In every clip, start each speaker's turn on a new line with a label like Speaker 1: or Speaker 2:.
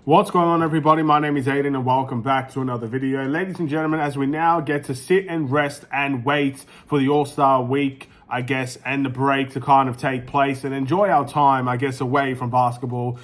Speaker 1: What's going on, everybody? My name is Aiden and welcome back to another video. Ladies and gentlemen, as we now get to sit and rest and wait for the All-Star week, I guess, and the break to kind of take place and enjoy our time, I guess, away from basketball.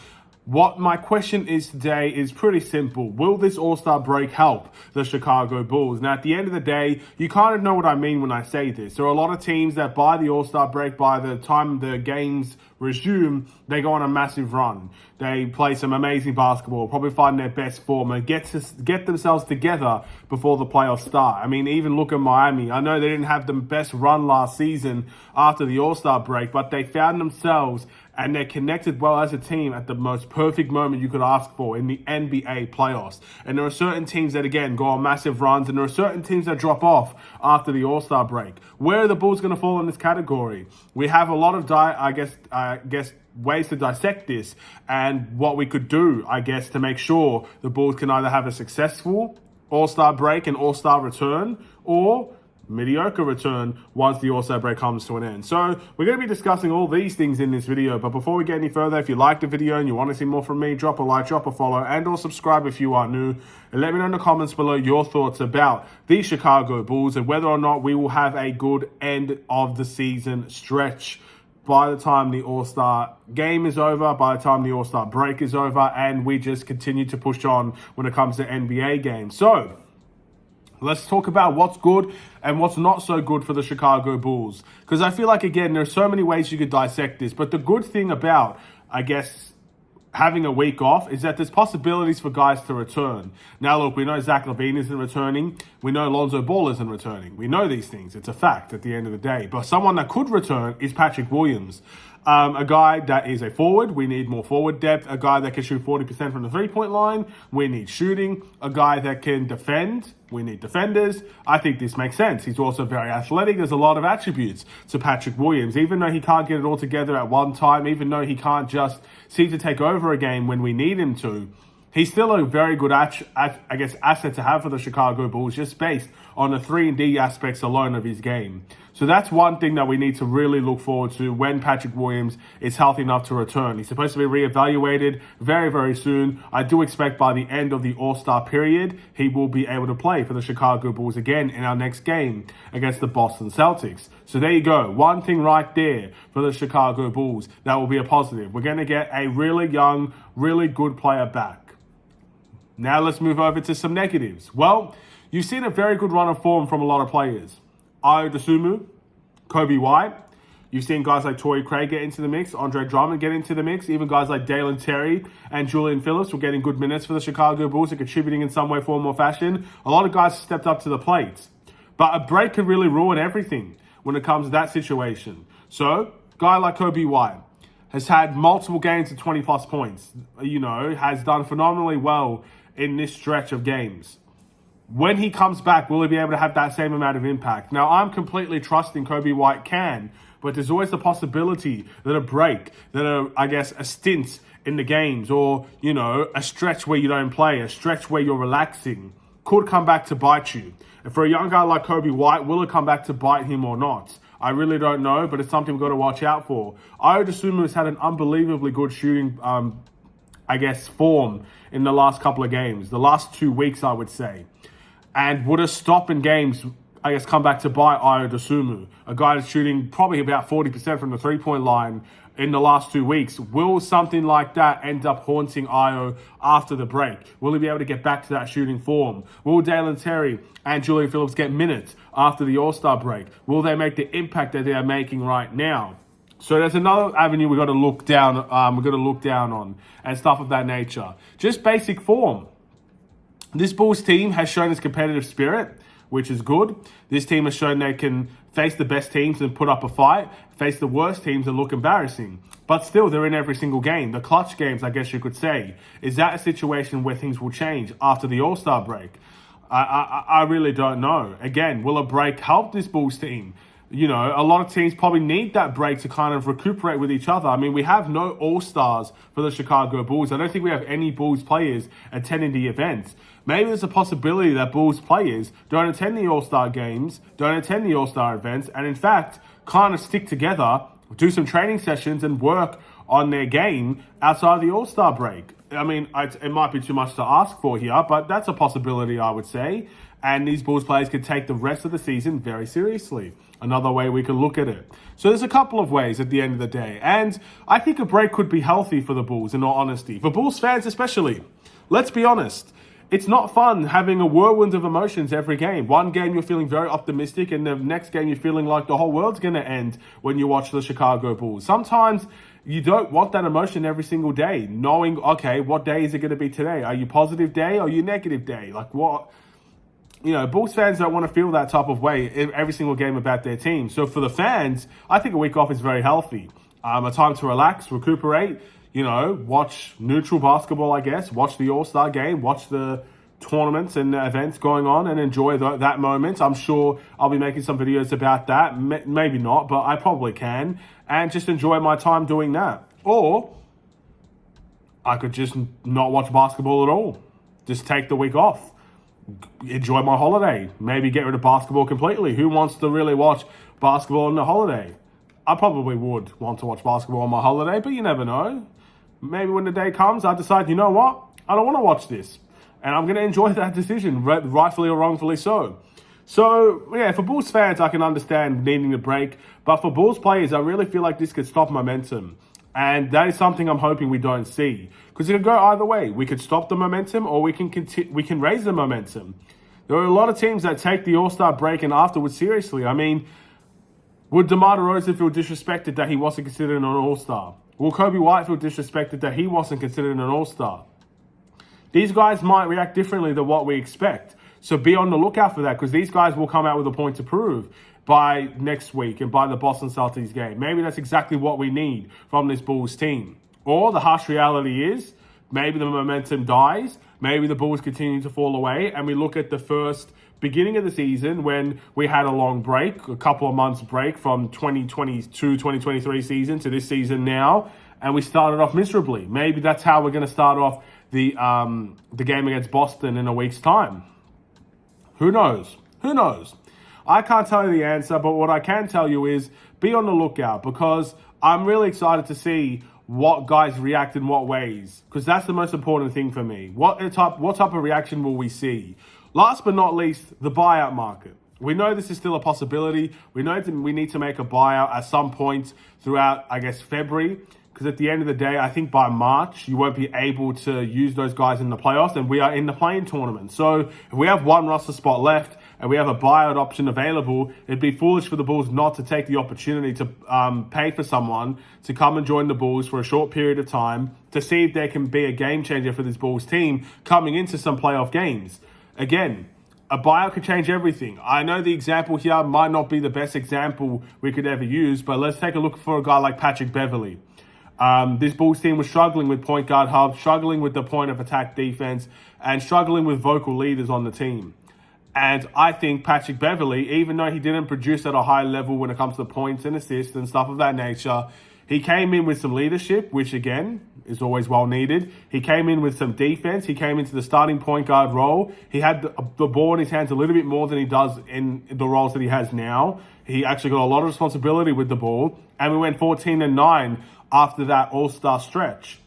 Speaker 1: What my question is today is pretty simple. Will this All-Star break help the Chicago Bulls? Now, at the end of the day, you kind of know what I mean when I say this. There are a lot of teams that by the All-Star break, by the time the games resume, they go on a massive run. They play some amazing basketball, probably find their best form and get themselves together before the playoffs start. I mean, even look at Miami. I know they didn't have the best run last season after the All-Star break, but they found themselves and they're connected well as a team at the most perfect moment you could ask for in the NBA playoffs. And there are certain teams that, again, go on massive runs, and there are certain teams that drop off after the All-Star break. Where are the Bulls going to fall in this category? We have a lot of, I guess, ways to dissect this and what we could do, I guess, to make sure the Bulls can either have a successful All-Star break and All-Star return, or mediocre return once the All-Star break comes to an end. So we're going to be discussing all these things in this video. But before we get any further, if you liked the video and you want to see more from me, drop a like, drop a follow, and or subscribe if you are new. And let me know in the comments below your thoughts about the Chicago Bulls and whether or not we will have a good end of the season stretch by the time the All-Star game is over, by the time the All-Star break is over, and we just continue to push on when it comes to NBA games. So let's talk about what's good and what's not so good for the Chicago Bulls. Because I feel like, again, there's so many ways you could dissect this. But the good thing about, I guess, having a week off is that there's possibilities for guys to return. Now, look, we know Zach LaVine isn't returning. We know Lonzo Ball isn't returning. We know these things. It's a fact at the end of the day. But someone that could return is Patrick Williams. A guy that is a forward. We need more forward depth. A guy that can shoot 40% from the three-point line. We need shooting. A guy that can defend. We need defenders. I think this makes sense. He's also very athletic. There's a lot of attributes to Patrick Williams. Even though he can't get it all together at one time, even though he can't just seem to take over a game when we need him to, he's still a very good, asset to have for the Chicago Bulls, just based on the 3-and-D aspects alone of his game. So that's one thing that we need to really look forward to when Patrick Williams is healthy enough to return. He's supposed to be reevaluated very, very soon. I do expect by the end of the All-Star period, he will be able to play for the Chicago Bulls again in our next game against the Boston Celtics. So there you go. One thing right there for the Chicago Bulls that will be a positive. We're going to get a really young, really good player back. Now let's move over to some negatives. Well, you've seen a very good run of form from a lot of players. Ayo Dosunmu, Coby White. You've seen guys like Torrey Craig get into the mix, Andre Drummond get into the mix. Even guys like Dalen Terry and Julian Phillips were getting good minutes for the Chicago Bulls and contributing in some way, form, or fashion. A lot of guys stepped up to the plate. But a break can really ruin everything when it comes to that situation. So, a guy like Coby White has had multiple games of 20-plus points. Has done phenomenally well in this stretch of games. When he comes back, will he be able to have that same amount of impact? Now, I'm completely trusting Coby White can, but there's always the possibility that a break, a stint in the games, or, a stretch where you don't play, a stretch where you're relaxing, could come back to bite you. And for a young guy like Coby White, will it come back to bite him or not? I really don't know, but it's something we've got to watch out for. Ayo Dosunmu has had an unbelievably good shooting form in the last couple of games, the last 2 weeks, I would say. And would a stop in games, come back to bite Ayo Dosunmu, a guy that's shooting probably about 40% from the three-point line in the last 2 weeks? Will something like that end up haunting Ayo after the break? Will he be able to get back to that shooting form? Will Dalen Terry and Julian Phillips get minutes after the All-Star break? Will they make the impact that they are making right now? So there's another avenue we've got to look down. On and stuff of that nature. Just basic form. This Bulls team has shown its competitive spirit, which is good. This team has shown they can face the best teams and put up a fight, face the worst teams and look embarrassing. But still, they're in every single game. The clutch games, I guess you could say. Is that a situation where things will change after the All-Star break? I really don't know. Again, will a break help this Bulls team? A lot of teams probably need that break to kind of recuperate with each other. I mean, we have no All-Stars for the Chicago Bulls. I don't think we have any Bulls players attending the events. Maybe there's a possibility that Bulls players don't attend the All-Star games, don't attend the All-Star events, and in fact, kind of stick together, do some training sessions and work on their game outside the All-Star break. I mean, it might be too much to ask for here, but that's a possibility, I would say. And these Bulls players could take the rest of the season very seriously. Another way we could look at it. So there's a couple of ways at the end of the day. And I think a break could be healthy for the Bulls, in all honesty. For Bulls fans especially. Let's be honest. It's not fun having a whirlwind of emotions every game. One game you're feeling very optimistic, and the next game you're feeling like the whole world's going to end when you watch the Chicago Bulls. Sometimes you don't want that emotion every single day, knowing, okay, what day is it going to be today? Are you positive day or are you negative day? Like what? You know, Bulls fans don't want to feel that type of way every single game about their team. So for the fans, I think a week off is very healthy. A time to relax, recuperate, you know, watch neutral basketball, I guess, watch the All-Star game, watch the tournaments and events going on and enjoy that moment. I'm sure I'll be making some videos about that. Maybe not, but I probably can. And just enjoy my time doing that. Or I could just not watch basketball at all. Just take the week off. Enjoy my holiday. Maybe get rid of basketball completely. Who wants to really watch basketball on the holiday? I probably would want to watch basketball on my holiday, but you never know. Maybe when the day comes, I decide, you know what? I don't want to watch this. And I'm going to enjoy that decision, rightfully or wrongfully so. So, yeah, for Bulls fans, I can understand needing a break. But for Bulls players, I really feel like this could stop momentum. And that is something I'm hoping we don't see. Because it could go either way. We could stop the momentum or we can raise the momentum. There are a lot of teams that take the All-Star break and afterwards seriously. I mean, would DeMar DeRozan feel disrespected that he wasn't considered an All-Star? Will Kobe White feel disrespected that he wasn't considered an All-Star? These guys might react differently than what we expect. So be on the lookout for that, because these guys will come out with a point to prove by next week and by the Boston Celtics game. Maybe that's exactly what we need from this Bulls team. Or the harsh reality is, maybe the momentum dies, maybe the Bulls continue to fall away, and we look at the first beginning of the season when we had a long break, a couple of months break from 2022-2023 season to this season now, and we started off miserably. Maybe that's how we're going to start off the game against Boston in a week's time. Who knows? Who knows? I can't tell you the answer, but what I can tell you is be on the lookout, because I'm really excited to see what guys react in what ways, because that's the most important thing for me. What type of reaction will we see? Last but not least, the buyout market. We know this is still a possibility. We know we need to make a buyout at some point throughout, I guess, February. Because at the end of the day, I think by March, you won't be able to use those guys in the playoffs, and we are in the play-in tournament. So if we have one roster spot left and we have a buyout option available, it'd be foolish for the Bulls not to take the opportunity to pay for someone to come and join the Bulls for a short period of time to see if there can be a game changer for this Bulls team coming into some playoff games. Again, a buyout could change everything. I know the example here might not be the best example we could ever use, but let's take a look for a guy like Patrick Beverley. This Bulls team was struggling with point guard hub, struggling with the point of attack defense, and struggling with vocal leaders on the team. And I think Patrick Beverley, even though he didn't produce at a high level when it comes to points and assists and stuff of that nature, he came in with some leadership, which again is always well needed. He came in with some defense. He came into the starting point guard role. He had the ball in his hands a little bit more than he does in the roles that he has now. He actually got a lot of responsibility with the ball. And we went 14-9 after that all-star stretch.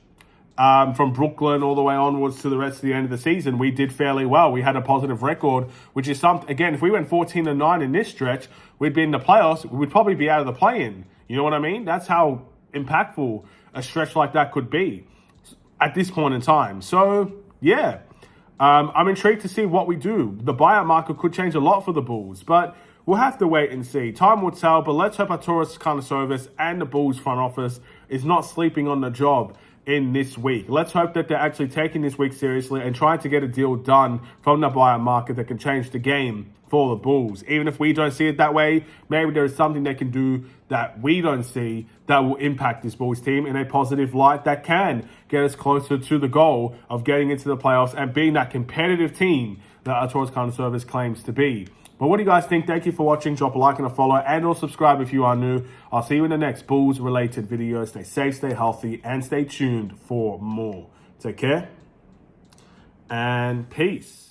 Speaker 1: From Brooklyn all the way onwards to the rest of the end of the season, we did fairly well. We had a positive record, which is something, again, if we went 14-9 in this stretch, we'd be in the playoffs. We'd probably be out of the play-in. You know what I mean? That's how impactful a stretch like that could be at this point in time. So, yeah, I'm intrigued to see what we do. The buyout market could change a lot for the Bulls, but we'll have to wait and see. Time will tell, but let's hope Arturas Karnisovas and the Bulls front office is not sleeping on the job in this week. Let's hope that they're actually taking this week seriously and trying to get a deal done from the buyout market that can change the game for the Bulls. Even if we don't see it that way, maybe there is something they can do that we don't see that will impact this Bulls team in a positive light that can get us closer to the goal of getting into the playoffs and being that competitive team that Arturas Karnisovas claims to be. But what do you guys think? Thank you for watching. Drop a like and a follow, and or subscribe if you are new. I'll see you in the next Bulls-related video. Stay safe, stay healthy, and stay tuned for more. Take care, and peace.